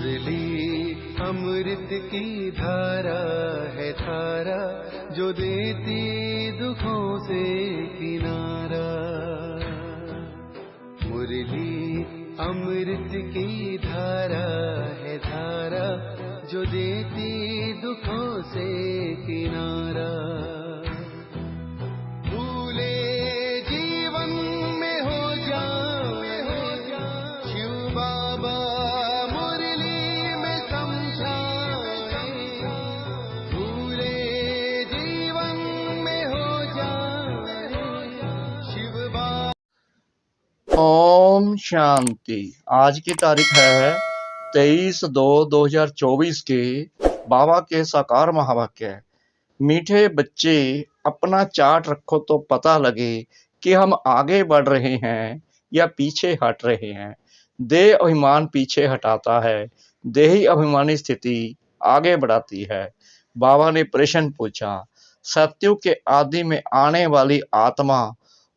मुरली अमृत की धारा है धारा, जो देती दुखों से किनारा। मुरली अमृत की धारा है धारा, जो देती दुखों से किनारा। भूले जीवन में हो जाए शिव बाबा मुरली में समझाए। भूले जीवन में हो जाए शिव बाबा। ओम शांति। आज की तारीख है 23/2/2024 के बाबा के साकार महावाक्य। मीठे बच्चे अपना चार्ट रखो तो पता लगे कि हम आगे बढ़ रहे हैं या पीछे हट रहे हैं। देह अभिमान पीछे हटाता है, देही अभिमानी स्थिति आगे बढ़ाती है। बाबा ने प्रश्न पूछा, सत्युग के आदि में आने वाली आत्मा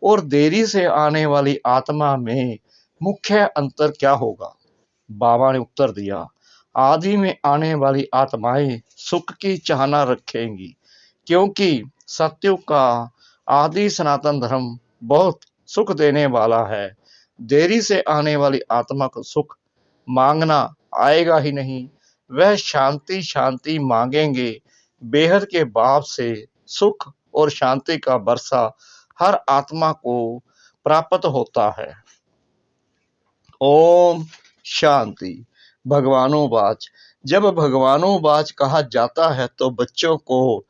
और देरी से आने वाली आत्मा में मुख्य अंतर क्या होगा? बाबा ने उत्तर दिया, आदि में आने वाली आत्माएं सुख की चाहना रखेंगी, क्योंकि सत्युग का आदि सनातन धर्म बहुत सुख देने वाला है। देरी से आने वाली आत्मा को सुख मांगना आएगा ही नहीं, वह शांति शांति मांगेंगे। बेहद के बाप से सुख और शांति का बरसा हर आत्मा को प्राप्त होता है। ओम शांति। भगवानों जब भगवानों कहा जाता है तो बच्चों को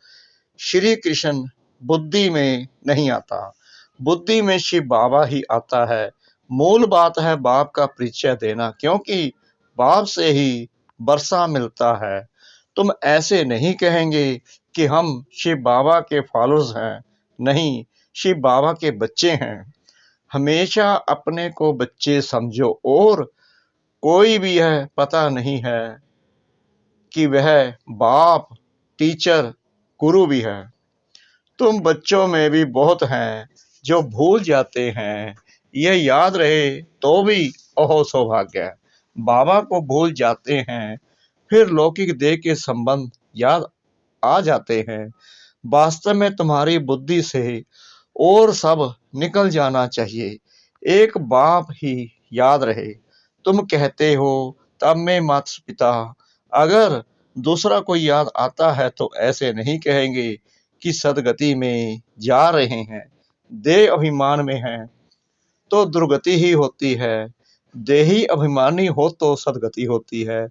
श्री कृष्ण बुद्धि में नहीं आता, बुद्धि में शिव बाबा ही आता है। मूल बात है बाप का परिचय देना, क्योंकि बाप से ही वर्षा मिलता है। तुम ऐसे नहीं कहेंगे कि हम शिव बाबा के फॉलोअर्स हैं, नहीं, शिव बाबा के बच्चे हैं। हमेशा अपने को बच्चे समझो, और कोई भी है पता नहीं है कि वह बाप, टीचर, गुरु भी है। तुम बच्चों में भी बहुत हैं जो भूल जाते हैं, यह याद रहे तो भी ओहो सौभाग्य है। बाबा को भूल जाते हैं, फिर लौकिक देह के संबंध याद आ जाते हैं। वास्तव में तुम्हारी बुद्धि से और सब निकल जाना चाहिए, एक बाप ही याद रहे। तुम कहते हो तब में माता पिता, अगर दूसरा कोई याद आता है तो ऐसे नहीं कहेंगे कि सदगति में जा रहे हैं। देह अभिमान में है तो दुर्गति ही होती है, देही अभिमानी हो तो सदगति होती है।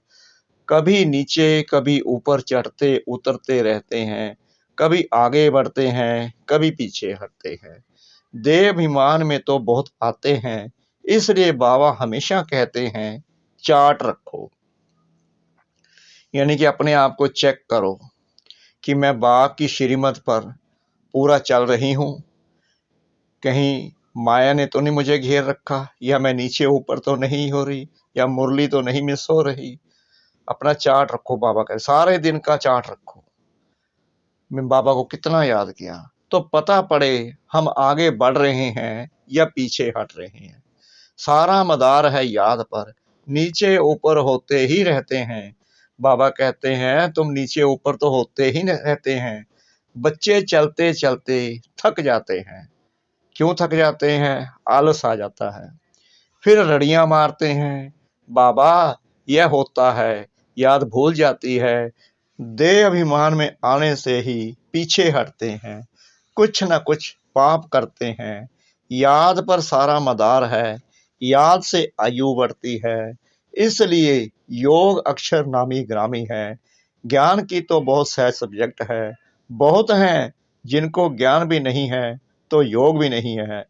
कभी नीचे कभी ऊपर चढ़ते उतरते रहते हैं, कभी आगे बढ़ते हैं, कभी पीछे हटते हैं। देह अभिमान में तो बहुत आते हैं, इसलिए बाबा हमेशा कहते हैं चार्ट रखो, यानी कि अपने आप को चेक करो कि मैं बाप की श्रीमत पर पूरा चल रही हूँ, कहीं माया ने तो नहीं मुझे घेर रखा, या मैं नीचे ऊपर तो नहीं हो रही, या मुरली तो नहीं मिस हो रही। अपना चार्ट रखो, बाबा का सारे दिन का चार्ट रखो। मैं बाबा को कितना याद किया, तो पता पड़े हम आगे बढ़ रहे हैं या पीछे हट रहे हैं। सारा मदार है याद पर, नीचे ऊपर होते ही रहते हैं। बाबा कहते हैं तुम नीचे ऊपर तो होते ही रहते हैं। बच्चे चलते चलते थक जाते हैं। क्यों थक जाते हैं? आलस आ जाता है, फिर रड़ियां मारते हैं। बाबा यह होता है, याद भूल जाती है। देह अभिमान में आने से ही पीछे हटते हैं, कुछ न कुछ पाप करते हैं। याद पर सारा मदार है, याद से आयु बढ़ती है, इसलिए योग अक्षर नामी ग्रामी है। ज्ञान की तो बहुत सहज सब्जेक्ट है, बहुत हैं जिनको ज्ञान भी नहीं है तो योग भी नहीं है।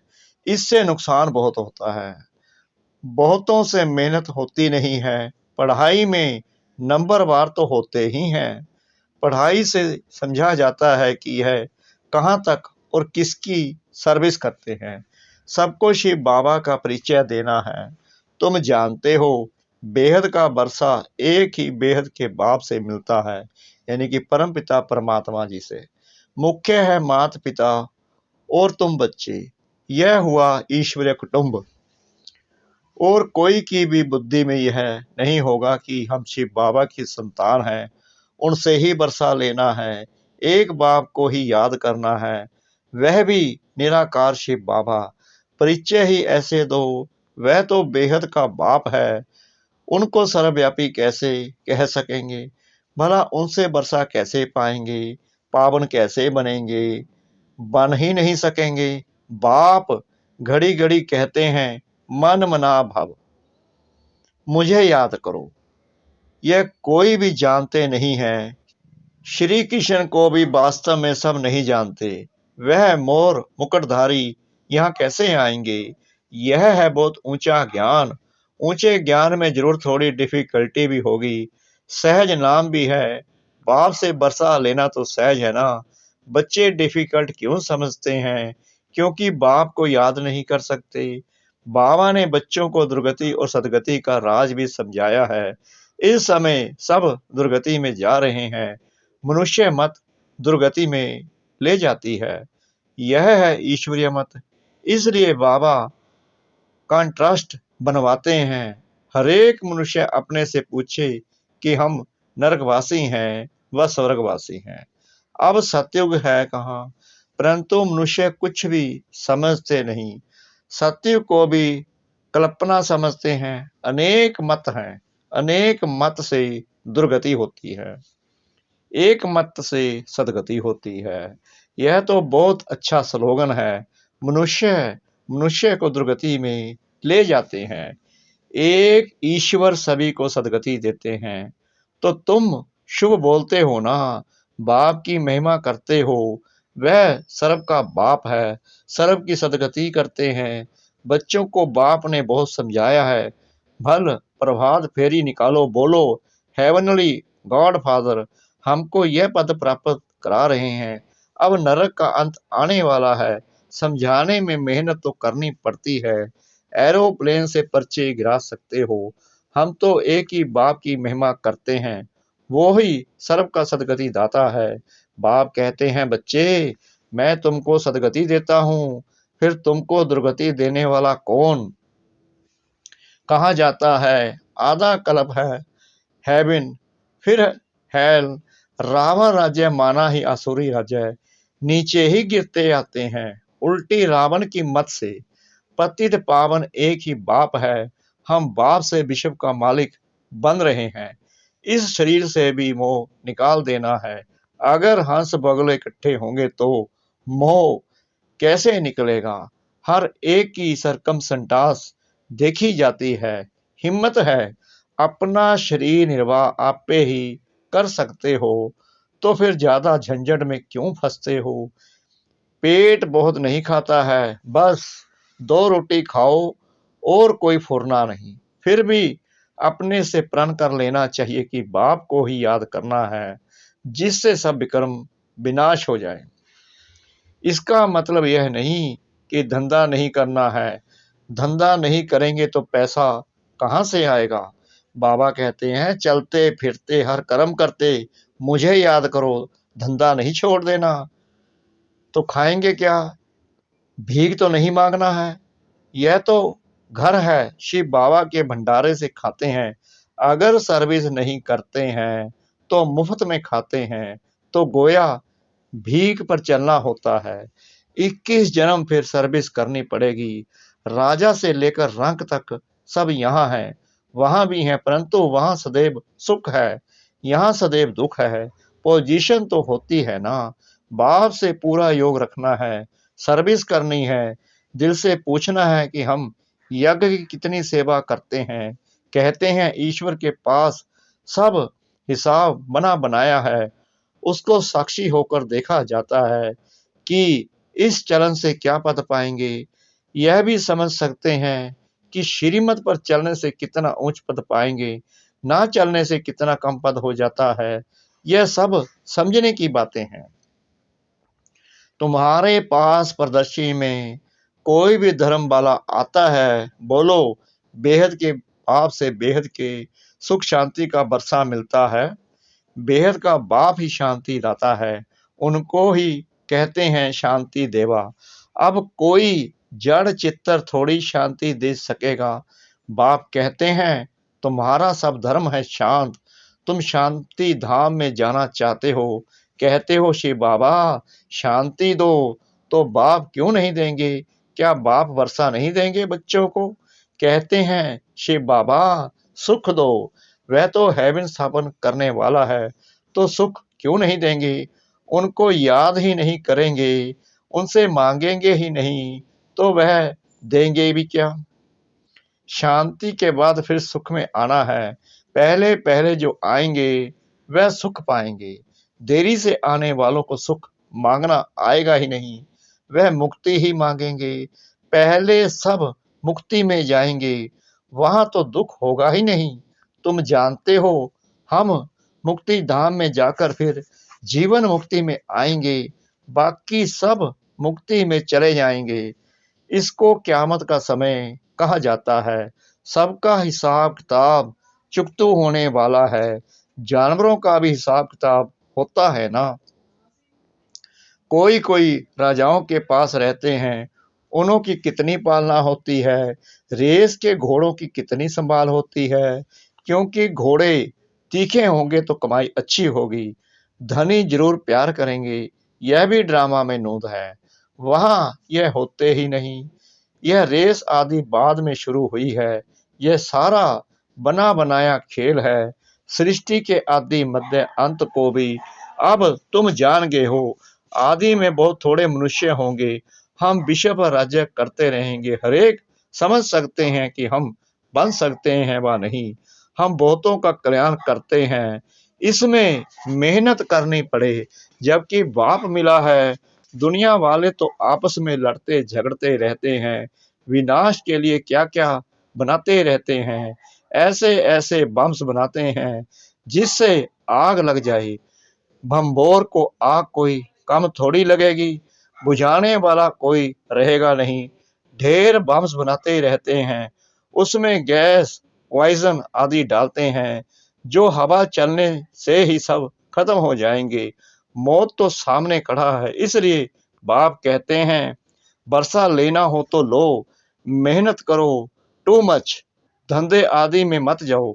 इससे नुकसान बहुत होता है। बहुतों से मेहनत होती नहीं है, पढ़ाई में नंबर बार तो होते ही हैं। पढ़ाई से समझा जाता है कि यह कहाँ तक और किसकी सर्विस करते हैं। सबको शिव बाबा का परिचय देना है। तुम जानते हो बेहद का वर्षा एक ही बेहद के बाप से मिलता है, यानी कि परम पिता परमात्मा जी से। मुख्य है माता पिता और तुम बच्चे, यह हुआ ईश्वरीय कुटुंब। और कोई की भी बुद्धि में यह नहीं होगा कि हम शिव बाबा की संतान हैं, उनसे ही बरसा लेना है, एक बाप को ही याद करना है, वह भी निराकार शिव बाबा। परिचय ही ऐसे दो, वह तो बेहद का बाप है, उनको सर्वव्यापी कैसे कह सकेंगे? भला उनसे बरसा कैसे पाएंगे? पावन कैसे बनेंगे? बन ही नहीं सकेंगे। बाप घड़ी घड़ी कहते हैं, मन मना भव, मुझे याद करो। यह कोई भी जानते नहीं है। श्री कृष्ण को भी वास्तव में सब नहीं जानते। वह मोर मुकुटधारी यहाँ कैसे आएंगे? यह है बहुत ऊंचा ज्ञान। ऊंचे ज्ञान में जरूर थोड़ी डिफिकल्टी भी होगी। सहज नाम भी है। बाप से बरसा लेना तो सहज है ना। बच्चे डिफिकल्ट क्यों समझते हैं? क्योंकि बाप को याद नहीं कर सकते। बाबा ने बच्चों को दुर्गति और सदगति का राज भी समझाया है। इस समय सब दुर्गति में जा रहे हैं। मनुष्य मत दुर्गति में ले जाती है। यह है ईश्वरीय मत। इसलिए बाबा कॉन्ट्रास्ट बनवाते हैं। हरेक मनुष्य अपने से पूछे कि हम नरकवासी हैं व स्वर्गवासी हैं। अब सतयुग है कहाँ? परंतु मनुष्य कुछ भी समझते नहीं। सतयुग को भी कल्पना समझते हैं। अनेक मत हैं। अनेक मत से दुर्गति होती है, एक मत से सदगति होती है। यह तो बहुत अच्छा स्लोगन है। मनुष्य मनुष्य को दुर्गति में ले जाते हैं। एक ईश्वर सभी को सदगति देते हैं। तो तुम शुभ बोलते हो ना, बाप की महिमा करते हो। वह सर्व का बाप है, सर्व की सदगति करते हैं। बच्चों को बाप ने बहुत समझाया है। भल प्रभात फेरी निकालो, बोलो हेवनली गॉड फादर हमको यह पद प्राप्त करा रहे हैं। अब नरक का अंत आने वाला है। समझाने में मेहनत तो करनी पड़ती है। एरोप्लेन से पर्चे गिरा सकते हो। हम तो एक ही बाप की महिमा करते हैं। वो ही सर्व का सदगति दाता है। बाप कहते हैं, बच्चे मैं तुमको सदगति देता हूँ, फिर तुमको दुर्गति देने वाला कौन? कहा जाता है आधा कल्प है हेवन, फिर हेल। रावण राज्य माना ही आसुरी राज्य, नीचे ही गिरते आते हैं। उल्टी रावण की मत से पतित पावन एक ही बाप है। हम बाप से विश्व का मालिक बन रहे हैं। इस शरीर से भी मोह निकाल देना है। अगर हंस बगुले इकट्ठे होंगे तो मोह कैसे निकलेगा? हर एक की सरकमसंटास देखी जाती है। हिम्मत है अपना शरीर निर्वाह आपे ही कर सकते हो, तो फिर ज्यादा झंझट में क्यों फंसते हो? पेट बहुत नहीं खाता है, बस 2 रोटी खाओ और कोई फुरना नहीं। फिर भी अपने से प्रण कर लेना चाहिए कि बाप को ही याद करना है, जिससे सब विक्रम विनाश हो जाए। इसका मतलब यह नहीं कि धंधा नहीं करना है। धंधा नहीं करेंगे तो पैसा कहाँ से आएगा? बाबा कहते हैं, चलते फिरते हर कर्म करते मुझे याद करो, धंधा नहीं छोड़ देना। तो खाएंगे क्या? भीख तो नहीं मांगना है। यह तो घर है, शिव बाबा के भंडारे से खाते हैं। अगर सर्विस नहीं करते हैं तो मुफ्त में खाते हैं, तो गोया भीख पर चलना होता है। 21 जन्म फिर सर्विस करनी पड़ेगी। राजा से लेकर रंक तक सब यहाँ है। वहां भी है, परंतु वहां सदैव सुख है, यहाँ सदैव दुख है। पोजीशन तो होती है ना। बाप से पूरा योग रखना है, सर्विस करनी है। दिल से पूछना है कि हम यज्ञ की कितनी सेवा करते हैं। कहते हैं ईश्वर के पास सब हिसाब बना बनाया है। उसको साक्षी होकर देखा जाता है कि इस चलन से क्या पद पाएंगे। यह भी समझ सकते हैं कि श्रीमत पर चलने से कितना उच्च पद पाएंगे, ना चलने से कितना कम पद हो जाता है। यह सब समझने की बातें हैं। तुम्हारे पास प्रदर्शी में कोई भी धर्म वाला आता है, बोलो बेहद के बाप से बेहद के सुख शांति का बरसा मिलता है। बेहद का बाप ही शांति दाता है, उनको ही कहते हैं शांति देवा। अब कोई जड़ चित्तर थोड़ी शांति दे सकेगा। बाप कहते हैं तुम्हारा सब धर्म है शांत, तुम शांति धाम में जाना चाहते हो, कहते हो शिव बाबा शांति दो, तो बाप क्यों नहीं देंगे? क्या बाप वर्षा नहीं देंगे बच्चों को? कहते हैं शिव बाबा सुख दो, वह तो हेवन स्थापन करने वाला है, तो सुख क्यों नहीं देंगे? उनको याद ही नहीं करेंगे, उनसे मांगेंगे ही नहीं, तो वह देंगे भी क्या? शांति के बाद फिर सुख में आना है, पहले पहले जो आएंगे वह सुख पाएंगे, देरी से आने वालों को सुख मांगना आएगा ही नहीं, वह मुक्ति ही मांगेंगे, पहले सब मुक्ति में जाएंगे, वहां तो दुख होगा ही नहीं। तुम जानते हो हम मुक्ति धाम में जाकर फिर जीवन मुक्ति में आएंगे, बाकी सब मुक्ति में चले जाएंगे। इसको क़यामत का समय कहा जाता है, सबका हिसाब किताब चुकतू होने वाला है, जानवरों का भी हिसाब किताब होता है ना। कोई कोई राजाओं के पास रहते हैं, उन्हों की कितनी पालना होती है, रेस के घोड़ों की कितनी संभाल होती है, क्योंकि घोड़े तीखे होंगे तो कमाई अच्छी होगी, धनी जरूर प्यार करेंगे, यह भी ड्रामा में नूद है, वहां यह होते ही नहीं। यह रेस आदि बाद में शुरू हुई है, यह सारा बना बनाया खेल है, सृष्टि के आदि मध्य अंत को भी अब तुम जान गए हो। आदि में बहुत थोड़े मनुष्य होंगे, हम विश्व पर राज्य करते रहेंगे, हरेक समझ सकते हैं कि हम बन सकते हैं व नहीं, हम बहुतों का कल्याण करते हैं, इसमें मेहनत करनी पड़े, जबकि बाप मिला है। दुनिया वाले तो आपस में लड़ते झगड़ते रहते हैं, विनाश के लिए क्या क्या बनाते रहते हैं, ऐसे ऐसे बम्स बनाते हैं जिससे आग लग जाए। भंबोर को आग कोई कम थोड़ी लगेगी, बुझाने वाला कोई रहेगा नहीं, ढेर बम्स बनाते रहते हैं, उसमें गैस पॉइजन आदि डालते हैं, जो हवा चलने से ही सब खत्म हो जाएंगे। मौत तो सामने खड़ा है, इसलिए बाप कहते हैं वर्षा लेना हो तो लो, मेहनत करो, टू मच धंधे आदि में मत जाओ।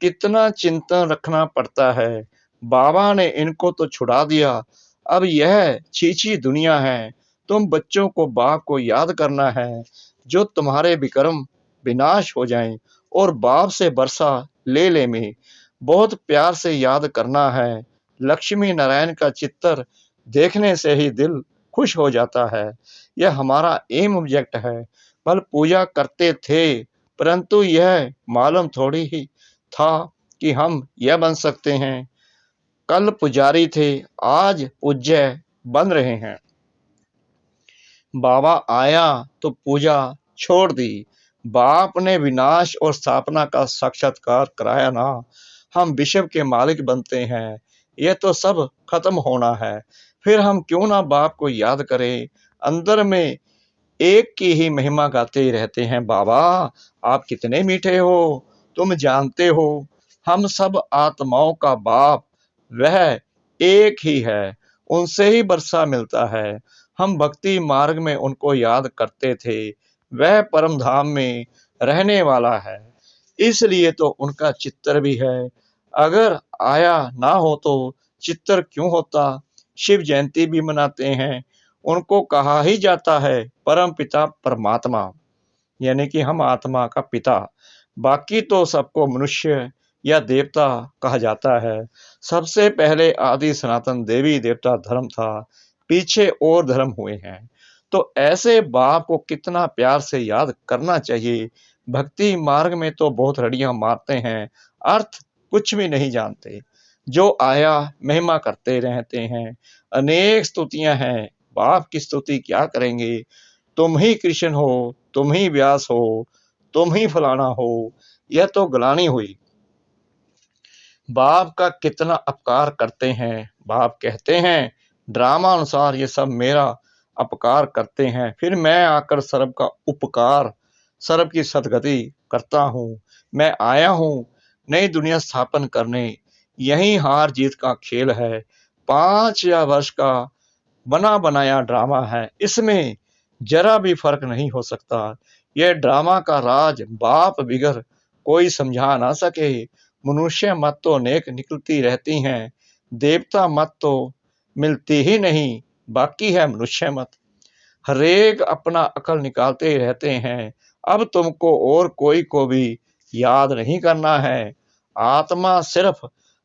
कितना चिंतन रखना पड़ता है, बाबा ने इनको तो छुड़ा दिया, अब यह छीछी दुनिया है। तुम बच्चों को बाप को याद करना है, जो तुम्हारे विक्रम विनाश हो जाएं, और बाप से वर्षा ले ले में बहुत प्यार से याद करना है। लक्ष्मी नारायण का चित्र देखने से ही दिल खुश हो जाता है, यह हमारा एम ऑब्जेक्ट है। पल पूजा करते थे, परंतु यह मालूम थोड़ी ही था कि हम यह बन सकते हैं। कल पुजारी थे, आज पूज्य बन रहे हैं। बाबा आया तो पूजा छोड़ दी, बाप ने विनाश और स्थापना का साक्षात्कार कराया ना, हम विश्व के मालिक बनते हैं, यह तो सब खत्म होना है, फिर हम क्यों ना बाप को याद करें। अंदर में एक की ही महिमा गाते रहते हैं, बाबा आप कितने मीठे हो, तुम जानते हो हम सब आत्माओं का बाप वह एक ही है, उनसे ही वर्षा मिलता है। हम भक्ति मार्ग में उनको याद करते थे, वह परम धाम में रहने वाला है, इसलिए तो उनका चित्र भी है। अगर आया ना हो तो चित्र क्यों होता। शिव जयंती भी मनाते हैं, उनको कहा ही जाता है परम पिता परमात्मा, यानी कि हम आत्मा का पिता। बाकी तो सबको मनुष्य या देवता कहा जाता है। सबसे पहले आदि सनातन देवी देवता धर्म था, पीछे और धर्म हुए हैं। तो ऐसे बाप को कितना प्यार से याद करना चाहिए। भक्ति मार्ग में तो बहुत रड़ियां मारते हैं, अर्थ कुछ भी नहीं जानते, जो आया महिमा करते रहते हैं। अनेक स्तुतियां हैं, बाप की स्तुति क्या करेंगे। तुम ही कृष्ण हो, तुम ही व्यास हो, तुम ही फलाना हो, यह तो गलानी हुई। बाप का कितना अपकार करते हैं। बाप कहते हैं ड्रामा अनुसार ये सब मेरा अपकार करते हैं, फिर मैं आकर सर्व का उपकार, सर्व की सदगति करता हूँ। मैं आया हूँ नई दुनिया स्थापन करने, यही हार जीत का खेल है। 5 वर्ष का बना बनाया ड्रामा है, इसमें जरा भी फर्क नहीं हो सकता। यह ड्रामा का राज बाप बिगर कोई समझा ना सके। मनुष्य मत तो नेक निकलती रहती हैं, देवता मत तो मिलती ही नहीं, बाकी है मनुष्य मत। हरेक अपना अकल निकालते ही रहते हैं। अब तुमको और कोई को भी याद नहीं करना है। आत्मा सिर्फ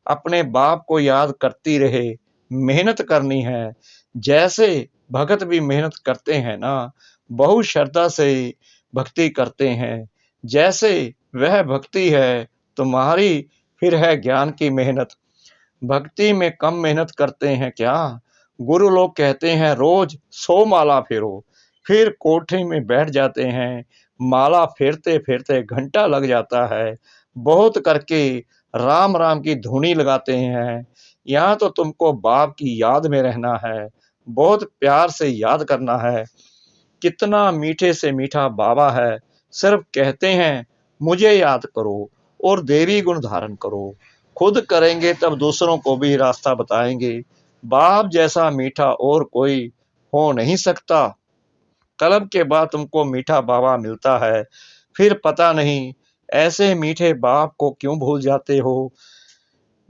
अपने बाप को याद करती रहे, मेहनत करनी है। जैसे भगत भी मेहनत करते हैं ना, बहुत श्रद्धा से भक्ति करते हैं। जैसे वह भक्ति है तुम्हारी, फिर है ज्ञान की मेहनत। भक्ति में कम मेहनत करते हैं क्या? गुरु लोग कहते हैं रोज 100 माला फेरो, फिर कोठरी में बैठ जाते हैं। माला फेरते फेरते घंटा लग जाता है। बहुत करके राम राम की धुनी लगाते हैं। यहाँ तो तुमको बाप की याद में रहना है, बहुत प्यार से याद करना है। कितना मीठे से मीठा बाबा है, सिर्फ कहते हैं मुझे याद करो और देवी गुण धारण करो। खुद करेंगे तब दूसरों को भी रास्ता बताएंगे। बाप जैसा मीठा और कोई हो नहीं सकता। तलब के बाद तुमको मीठा बाबा मिलता है, फिर पता नहीं ऐसे मीठे बाप को क्यों भूल जाते हो।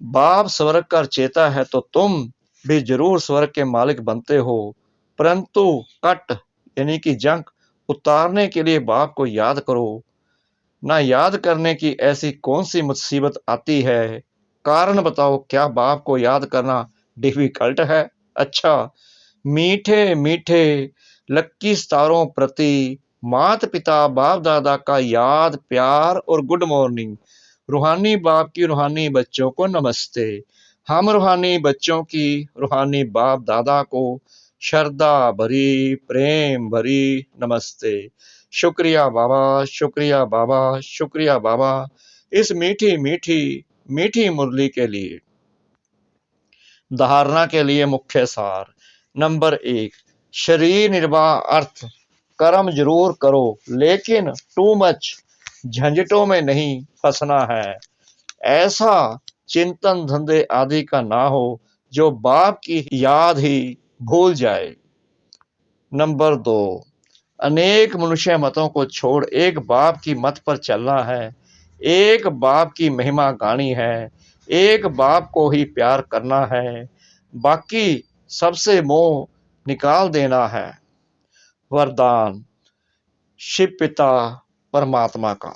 बाप स्वर्ग का चेता है तो तुम भी जरूर स्वर्ग के मालिक बनते हो, परंतु कट यानी कि जंक उतारने के लिए बाप को याद करो। ना याद करने की ऐसी कौन सी मुसीबत आती है? कारण बताओ, क्या बाप को याद करना डिफिकल्ट है? अच्छा, मीठे मीठे लक्की स्टारों प्रति माता पिता बाप दादा का याद प्यार और गुड मॉर्निंग। रूहानी बाप की रूहानी बच्चों को नमस्ते। हम रूहानी बच्चों की रूहानी बाप दादा को श्रद्धा भरी प्रेम भरी नमस्ते। शुक्रिया बाबा, शुक्रिया बाबा, शुक्रिया बाबा, इस मीठी मीठी मीठी मुरली के लिए। धारणा के लिए मुख्य सार। नंबर 1, शरीर निर्वाह अर्थ कर्म जरूर करो, लेकिन टू मच झंझटों में नहीं फंसना है। ऐसा चिंतन धंधे आदि का ना हो जो बाप की याद ही भूल जाए। नंबर 2, अनेक मनुष्य मतों को छोड़ एक बाप की मत पर चलना है। एक बाप की महिमा गानी है, एक बाप को ही प्यार करना है, बाकी सबसे मोह निकाल देना है। वरदान शिव पिता परमात्मा का।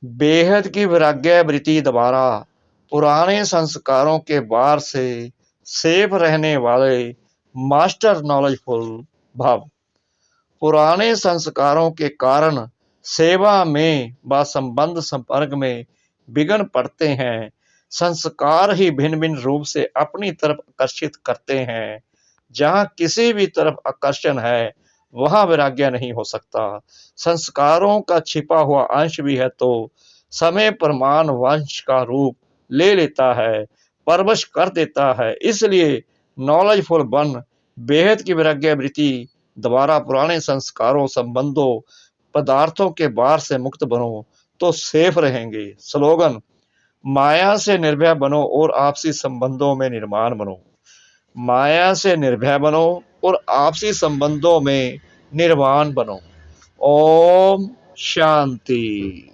बेहद की वैराग्य वृत्ति द्वारा पुराने संस्कारों के बार से सेफ रहने वाले मास्टर नॉलेजफुल भव। पुराने संस्कारों के कारण सेवा में व संबंध संपर्क में विघ्न पड़ते हैं। संस्कार ही भिन्न भिन्न रूप से अपनी तरफ आकर्षित करते हैं। जहाँ किसी भी तरफ आकर्षण है, वहाँ वैराग्य नहीं हो सकता। संस्कारों का छिपा हुआ अंश भी है तो समय प्रमाण वंश का रूप ले लेता है, परवश कर देता है। इसलिए नॉलेजफुल बन बेहद की वैराग्य वृत्ति द्वारा पुराने संस्कारों संबंधों पदार्थों के बार से मुक्त बनो तो सेफ रहेंगे। स्लोगन माया से निर्भय बनो और आपसी संबंधों में निर्माण बनो। माया से निर्भय बनो और आपसी संबंधों में निर्वाण बनो। ओम शांति।